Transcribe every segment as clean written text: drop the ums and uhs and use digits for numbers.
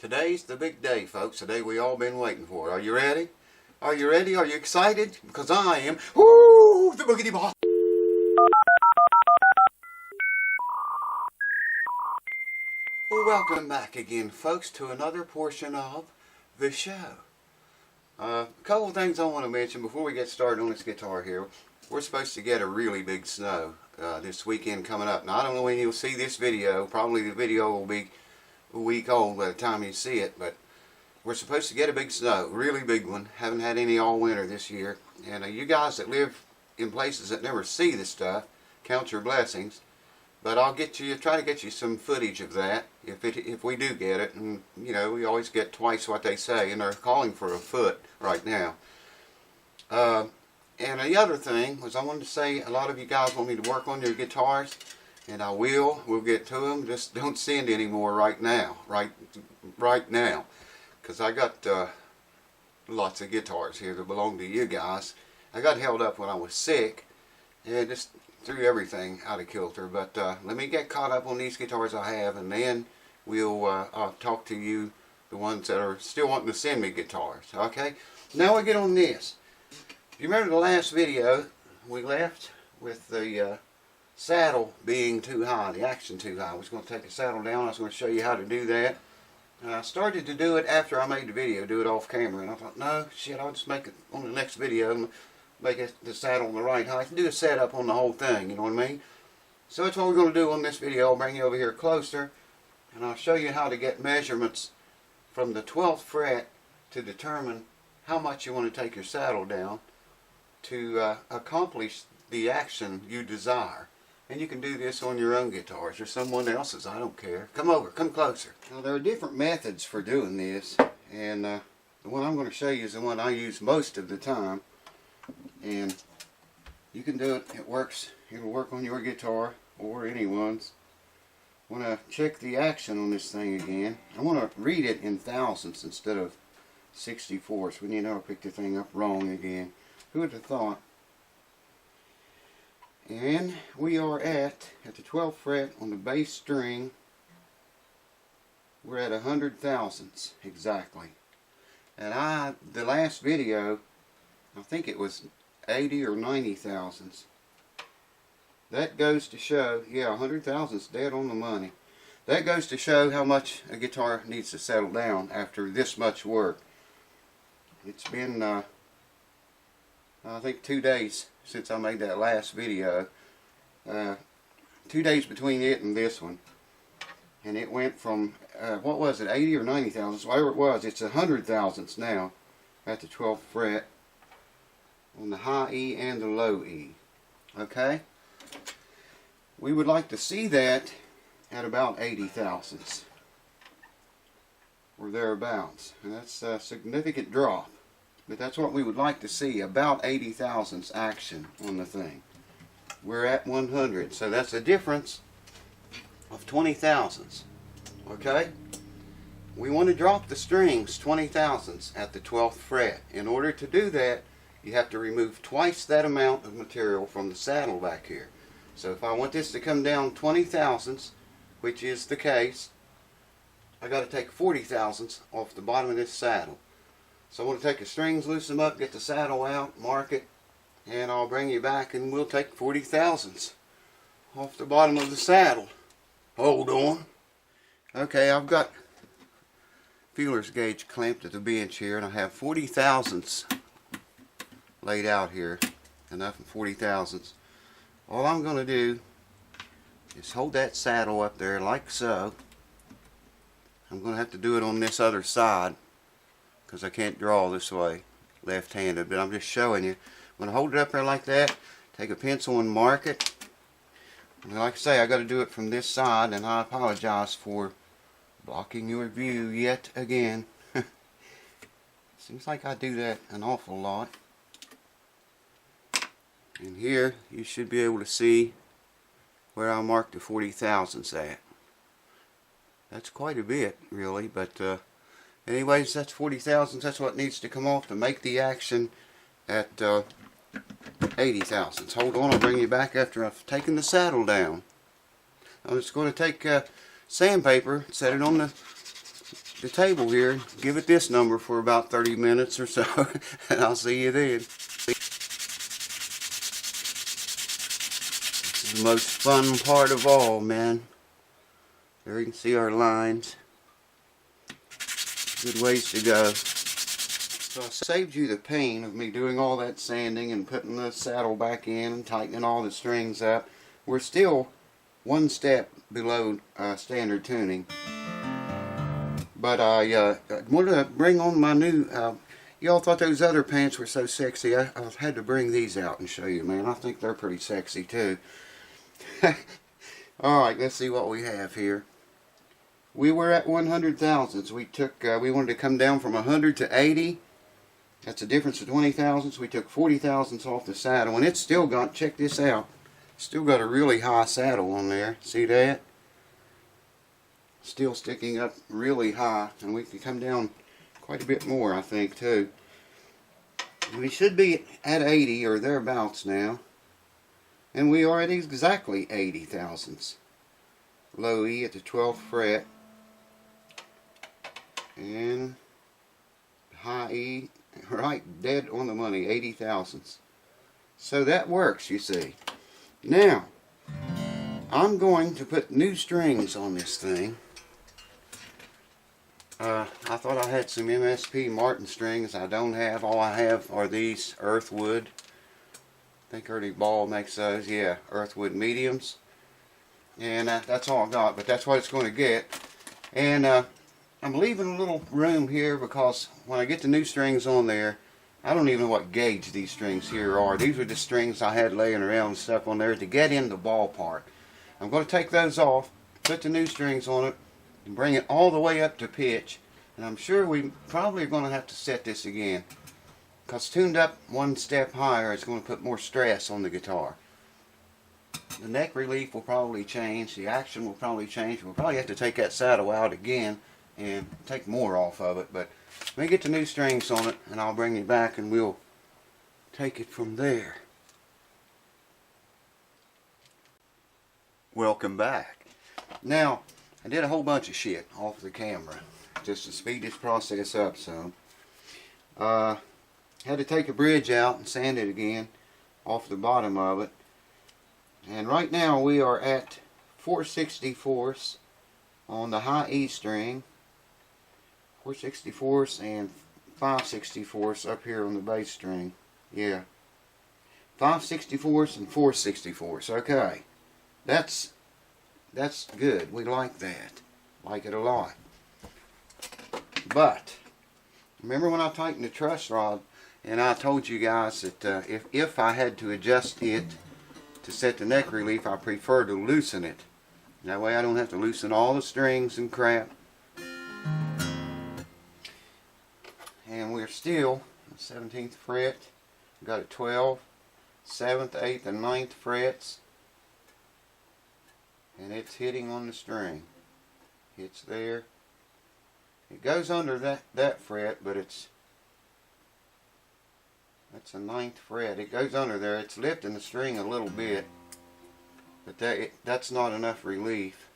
Today's the big day, folks. The day we all been waiting for. Are you ready? Are you ready? Are you excited? Because I am. Woo! The boogity ball. Well, welcome back again, folks, to another portion of the show. A couple of things I want to mention before we get started on this guitar here. We're supposed to get a really big snow this weekend coming up. Now, I don't know when you'll see this video. Probably the video will be a week old by the time you see it, but we're supposed to get a big snow, really big one. Haven't had any all winter this year. And you guys that live in places that never see this stuff, count your blessings. But I'll try to get you some footage of that if we do get it. And you know, we always get twice what they say, and they're calling for a foot right now. And the other thing was, I wanted to say, a lot of you guys want me to work on your guitars, and I will. We'll get to them. Just don't send any more right now. Right now, because I got lots of guitars here that belong to you guys. I got held up when I was sick, and just threw everything out of kilter. But let me get caught up on these guitars I have, and then I'll talk to you, the ones that are still wanting to send me guitars. Okay? Now we get on this. You remember the last video we left with the saddle being too high, the action too high. I was going to take the saddle down. I was going to show you how to do that. I started to do it after I made the video, do it off camera, and I thought, no, shit, I'll just make it on the next video and make the saddle the right height and do a setup on the whole thing, you know what I mean? So that's what we're going to do on this video. I'll bring you over here closer, and I'll show you how to get measurements from the 12th fret to determine how much you want to take your saddle down to accomplish the action you desire. And you can do this on your own guitars or someone else's, I don't care. Come over, come closer. Now there are different methods for doing this, and the one I'm going to show you is the one I use most of the time. And you can do it, it works, it'll work on your guitar or anyone's. I want to check the action on this thing again. I want to read it in thousandths instead of 64ths. We need to pick the thing up wrong again. Who would have thought? And we are at the 12th fret on the bass string. We're at 100 thousandths exactly. And the last video, I think it was 80 or 90 thousandths. That goes to show, yeah, 100 thousandths, dead on the money. That goes to show how much a guitar needs to settle down after this much work. It's been I think 2 days since I made that last video. 2 days between it and this one. And it went from, what was it, 80 or 90 thousandths, whatever it was, it's 100 thousandths now at the 12th fret on the high E and the low E. Okay? We would like to see that at about 80 thousandths or thereabouts. And that's a significant drop. But that's what we would like to see, about 80 thousandths action on the thing. We're at 100, so that's a difference of 20 thousandths. Okay? We want to drop the strings 20 thousandths at the 12th fret. In order to do that, you have to remove twice that amount of material from the saddle back here. So if I want this to come down 20 thousandths, which is the case, I got to take 40 thousandths off the bottom of this saddle. So I want to take the strings, loosen them up, get the saddle out, mark it, and I'll bring you back and we'll take 40 thousandths off the bottom of the saddle. Hold on. Okay, I've got feeler's gauge clamped at the bench here, and I have 40 thousandths laid out here. Enough of 40 thousandths. All I'm going to do is hold that saddle up there like so. I'm going to have to do it on this other side, because I can't draw this way, left-handed, but I'm just showing you. I'm going to hold it up there like that, take a pencil and mark it. And like I say, I got to do it from this side, and I apologize for blocking your view yet again. Seems like I do that an awful lot. And here, you should be able to see where I marked the 40 thousandths at. That's quite a bit, really, but anyways, that's 40 thousandths. That's what needs to come off to make the action at 80 thousandths. Hold on, I'll bring you back after I've taken the saddle down. I'm just going to take sandpaper, set it on the the table here, give it this number for about 30 minutes or so, and I'll see you then. This is the most fun part of all, man. There you can see our lines. Good ways to go. So I saved you the pain of me doing all that sanding and putting the saddle back in and tightening all the strings up. We're still one step below standard tuning. But I wanted to bring on my new, y'all thought those other pants were so sexy. I had to bring these out and show you, man. I think they're pretty sexy too. Alright, let's see what we have here. We were at 100 thousandths. We wanted to come down from 100 to 80. That's a difference of 20 thousandths. We took 40 thousandths off the saddle, and it's still got, check this out, still got a really high saddle on there. See that? Still sticking up really high, and we can come down quite a bit more, I think, too. We should be at 80 or thereabouts now, and we are at exactly 80 thousandths. Low E at the 12th fret, and high E, right dead on the money, 80 thousandths. So that works, you see. Now, I'm going to put new strings on this thing. I thought I had some MSP Martin strings. I don't have. All I have are these Earthwood. I think Ernie Ball makes those. Yeah, Earthwood mediums. And that's all I got, but that's what it's going to get. And I'm leaving a little room here because when I get the new strings on there, I don't even know what gauge these strings here are. These are the strings I had laying around and stuff on there to get in the ballpark. I'm going to take those off, put the new strings on it, and bring it all the way up to pitch. And I'm sure we probably are going to have to set this again, because tuned up one step higher is going to put more stress on the guitar. The neck relief will probably change, the action will probably change. We'll probably have to take that saddle out again and take more off of it. But let me get the new strings on it, and I'll bring you back and we'll take it from there. Welcome back. Now, I did a whole bunch of shit off the camera just to speed this process up some. Had to take a bridge out and sand it again off the bottom of it. And right now we are at 4/64 on the high E string, 4/64 and 5/64 up here on the bass string. Yeah, 5/64 and 4/64. Okay, that's good. We like that. Like it a lot. But remember when I tightened the truss rod and I told you guys that if I had to adjust it to set the neck relief, I prefer to loosen it. That way I don't have to loosen all the strings and crap. And we're still on the 17th fret. We've got a 12, 7th, 8th, and 9th frets. And it's hitting on the string. It's there. It goes under that fret, but that's a 9th fret. It goes under there. It's lifting the string a little bit, but that's not enough relief.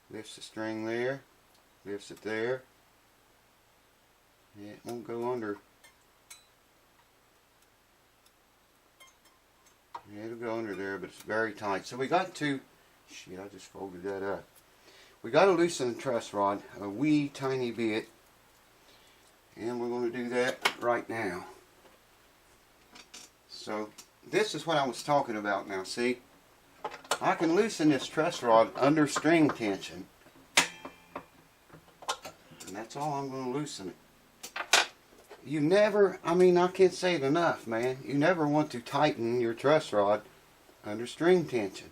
Lifts the string there, lifts it there. Yeah, it won't go under. Yeah, it'll go under there, but it's very tight. So we got to, shit, I just folded that up. We got to loosen the truss rod a wee tiny bit, and we're going to do that right now. So this is what I was talking about now. See, I can loosen this truss rod under string tension, and that's all I'm going to loosen it. You never, I mean, I can't say it enough, man. You never want to tighten your truss rod under string tension.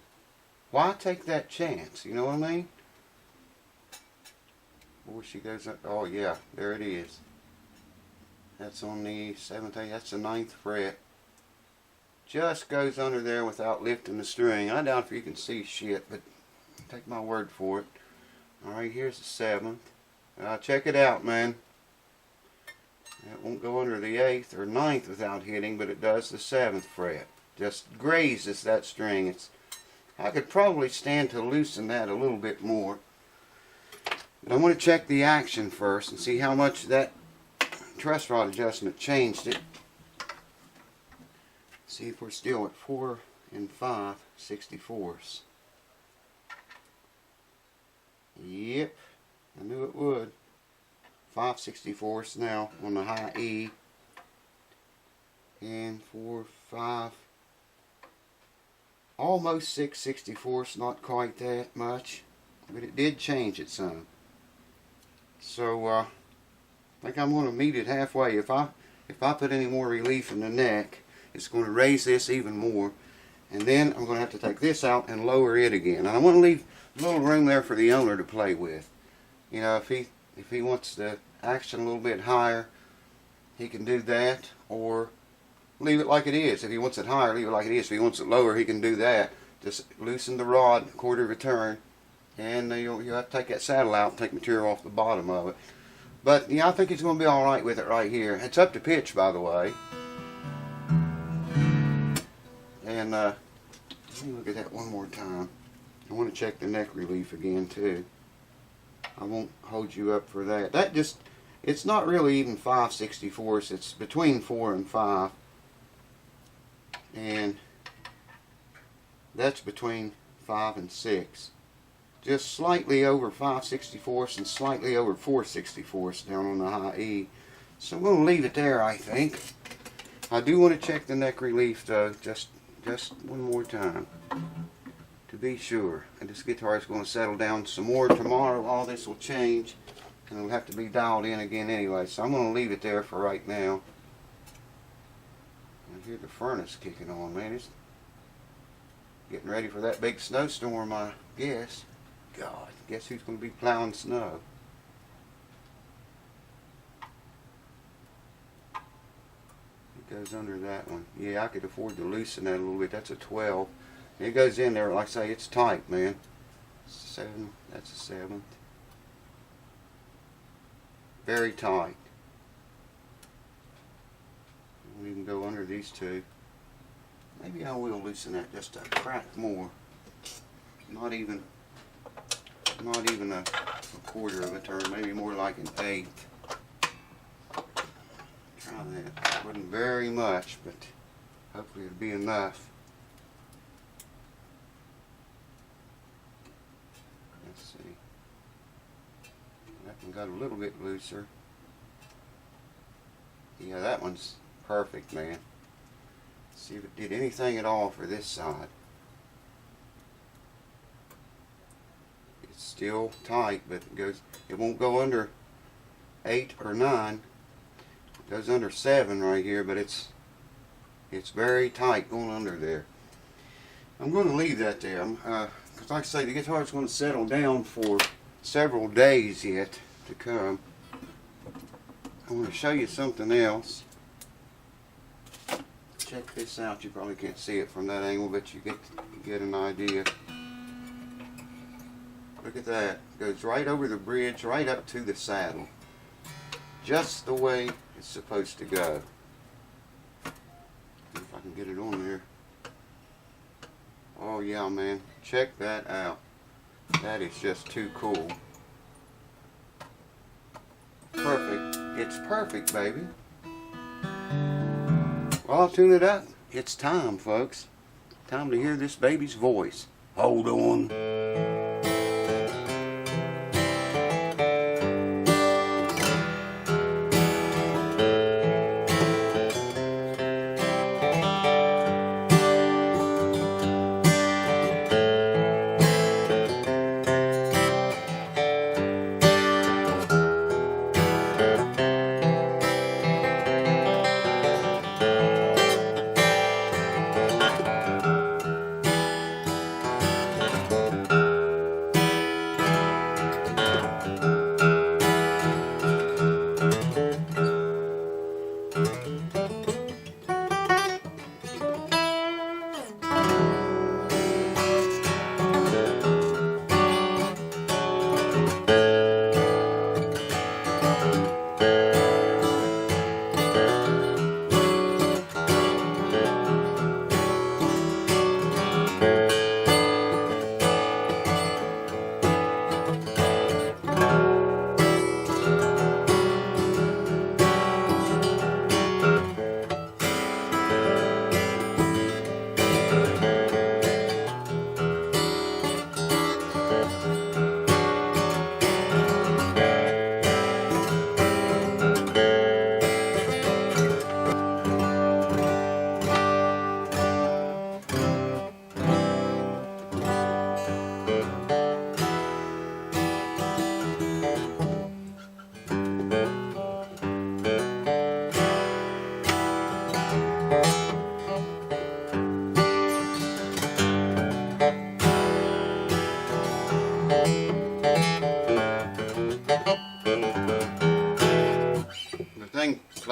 Why take that chance? You know what I mean? Before she goes up, oh yeah, there it is. That's on the 7th, 8th, that's the 9th fret. Just goes under there without lifting the string. I doubt if you can see shit, but take my word for it. Alright, here's the 7th. Check it out, man. It won't go under the 8th or 9th without hitting, but it does the 7th fret. Just grazes that string. I could probably stand to loosen that a little bit more. But I want to check the action first and see how much that truss rod adjustment changed it. See if we're still at 4 and 5/64ths. Yep, I knew it would. 5/64ths now on the high E, and 4, 5, almost 6/64ths, not quite that much, but it did change it some. So I think I'm going to meet it halfway. If I put any more relief in the neck, it's going to raise this even more, and then I'm going to have to take this out and lower it again. And I want to leave a little room there for the owner to play with. You know, if he wants the action a little bit higher, he can do that, or leave it like it is. If he wants it higher, leave it like it is. If he wants it lower, he can do that. Just loosen the rod a quarter of a turn, and you'll have to take that saddle out and take material off the bottom of it. But yeah, I think he's going to be all right with it right here. It's up to pitch, by the way. And let me look at that one more time. I want to check the neck relief again too. I won't hold you up for that. That just, it's not really even 5/64ths. It's between 4 and 5. And that's between 5 and 6. Just slightly over 5/64ths and slightly over 4/64ths down on the high E. So I'm going to leave it there, I think. I do want to check the neck relief though, just one more time, to be sure. And this guitar is going to settle down some more tomorrow. All this will change, and it'll have to be dialed in again anyway. So I'm going to leave it there for right now. I hear the furnace kicking on, man. It's getting ready for that big snowstorm, I guess. God, guess who's going to be plowing snow? It goes under that one. Yeah, I could afford to loosen that a little bit. That's a 12. It goes in there, like I say, it's tight, man. 7, that's a 7th. Very tight. Won't even go under these two. Maybe I will loosen that just a crack more. Not even a quarter of a turn, maybe more like an 1/8. Try that. Wasn't very much, but hopefully it'll be enough. Let's see. That one got a little bit looser. Yeah, that one's perfect, man. Let's see if it did anything at all for this side. It's still tight, but it won't go under 8 or 9. It goes under 7 right here, but it's very tight going under there. I'm going to leave that there. Because like I say, the guitar's going to settle down for several days yet to come. I want to show you something else. Check this out. You probably can't see it from that angle, but you get an idea. Look at that. It goes right over the bridge, right up to the saddle. Just the way it's supposed to go. See if I can get it on there. Oh yeah, man. Check that out. That is just too cool. Perfect. It's perfect, baby. Well, I'll tune it up. It's time, folks. Time to hear this baby's voice. Hold on.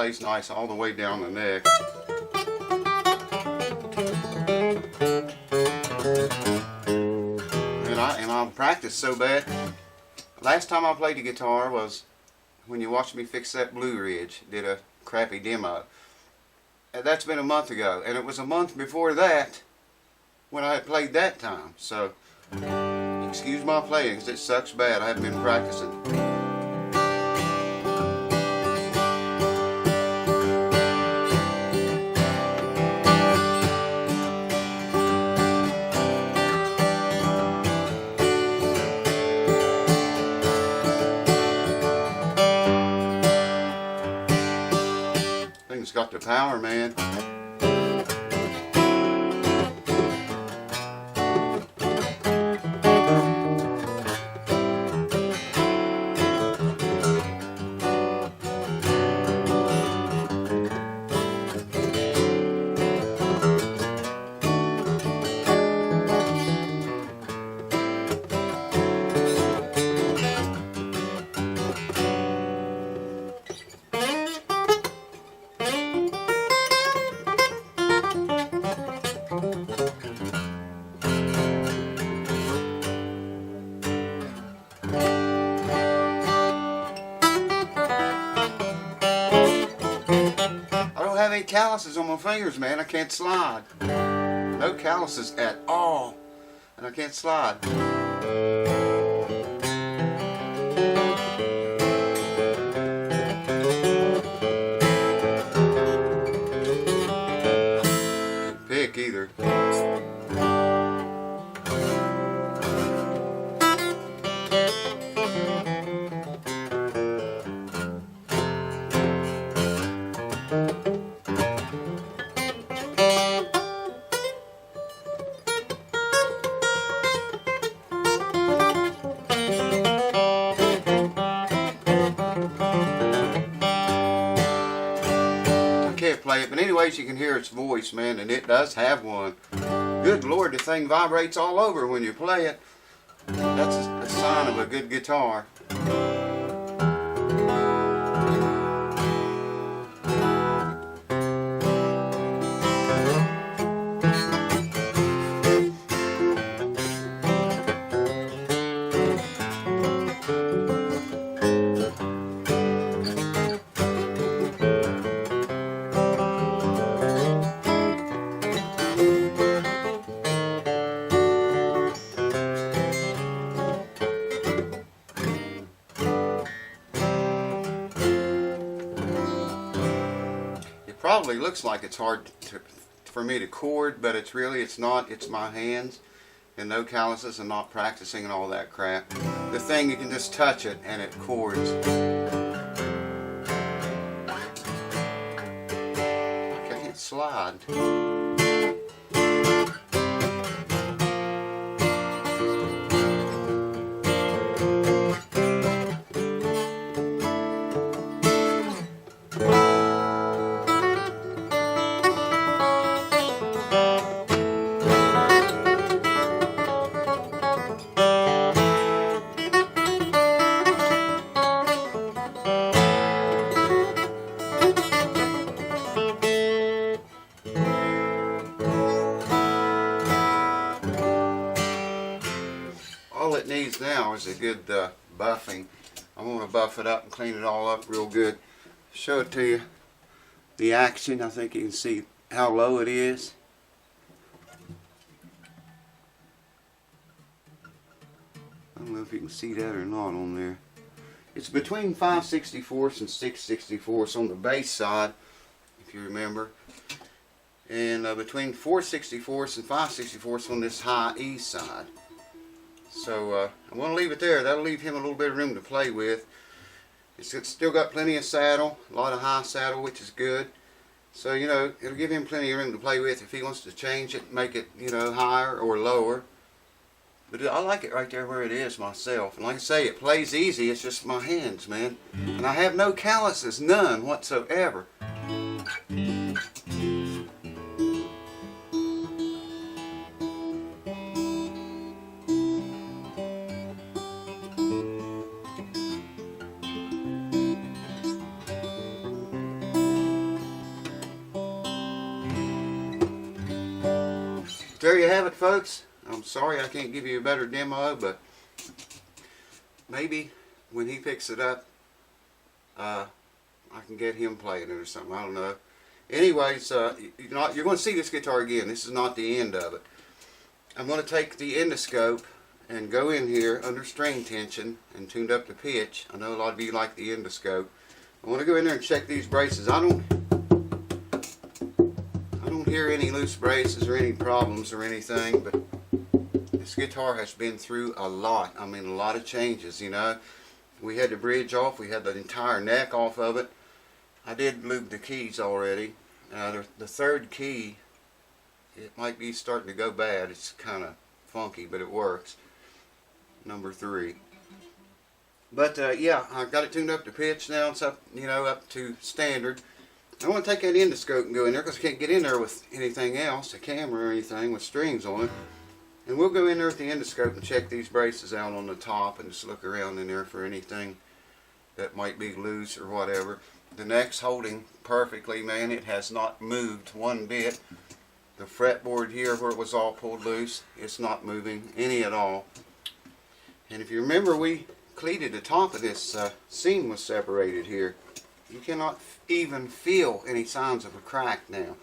plays nice all the way down the neck. And I practice so bad. Last time I played the guitar was when you watched me fix that Blue Ridge. Did a crappy demo. And that's been a month ago. And it was a month before that when I had played that time. So, excuse my playing because it sucks bad. I haven't been practicing. Thing's got the power, man. Calluses on my fingers, man. I can't slide. No calluses at all. And I can't slide. Can't pick either. Play it, but anyways, you can hear its voice, man, and it does have one. Good Lord, the thing vibrates all over when you play it. That's a sign of a good guitar. Probably looks like it's hard for me to chord, but it's not. It's my hands and no calluses and not practicing and all that crap. The thing, you can just touch it and it chords. I can't slide. All it needs now is a good buffing. I'm going to buff it up and clean it all up real good. Show it to you. The action, I think you can see how low it is. I don't know if you can see that or not on there. It's between 5/64 and 6/64 on the bass side, if you remember. And between 4/64 and 5/64 on this high E side. So I'm going to leave it there. That'll leave him a little bit of room to play with. It's still got plenty of saddle, a lot of high saddle, which is good. So, you know, it'll give him plenty of room to play with if he wants to change it, make it, you know, higher or lower. But I like it right there where it is myself. And like I say, it plays easy. It's just my hands, man. And I have no calluses, none whatsoever. there you have it, folks. I'm sorry I can't give you a better demo, but maybe when he picks it up, I can get him playing it or something. I don't know. Anyways, you're going to see this guitar again. This is not the end of it. I'm going to take the endoscope and go in here under string tension and tuned up the pitch. I know a lot of you like the endoscope. I want to go in there and check these braces. I don't hear any loose braces or any problems or anything, but this guitar has been through a lot. I mean, a lot of changes, you know. We had the bridge off. We had the entire neck off of it. I did lube the keys already. The third key, it might be starting to go bad. It's kind of funky, but it works. Number 3. But yeah, I got it tuned up to pitch now. It's up, you know, up to standard. I want to take that endoscope and go in there because I can't get in there with anything else, a camera or anything with strings on it. And we'll go in there with the endoscope and check these braces out on the top and just look around in there for anything that might be loose or whatever. The neck's holding perfectly, man. It has not moved one bit. The fretboard here where it was all pulled loose, it's not moving any at all. And if you remember, we cleated the top of this seam was separated here. You cannot even feel any signs of a crack now.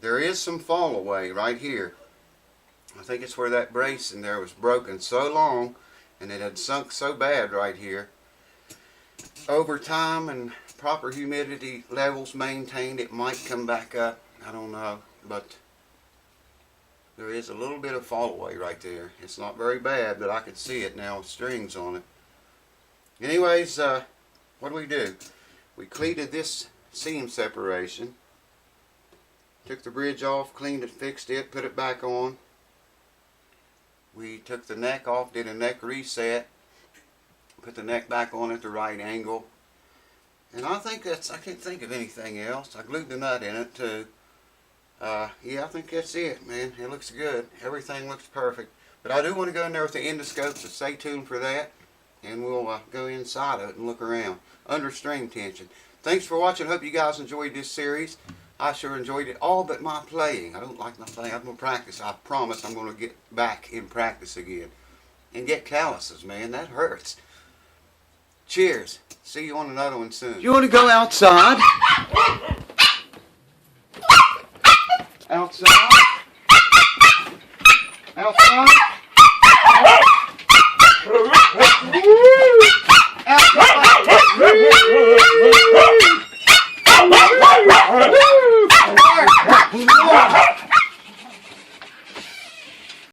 There is some fall away right here. I think it's where that brace in there was broken so long and it had sunk so bad right here. Over time and proper humidity levels maintained, it might come back up. I don't know, but there is a little bit of fall away right there. It's not very bad, but I can see it now with strings on it. Anyways, what do? We cleated this seam separation, took the bridge off, cleaned it, fixed it, put it back on. We took the neck off, did a neck reset, put the neck back on at the right angle. And I think that's, I can't think of anything else. I glued the nut in it too. Yeah, I think that's it, man. It looks good. Everything looks perfect. But I do want to go in there with the endoscope, so stay tuned for that. And we'll go inside of it and look around under string tension. Thanks for watching. Hope you guys enjoyed this series. I sure enjoyed it, all but my playing. I don't like my playing. I'm going to practice. I promise I'm going to get back in practice again. And get calluses, man. That hurts. Cheers. See you on another one soon. You want to go outside?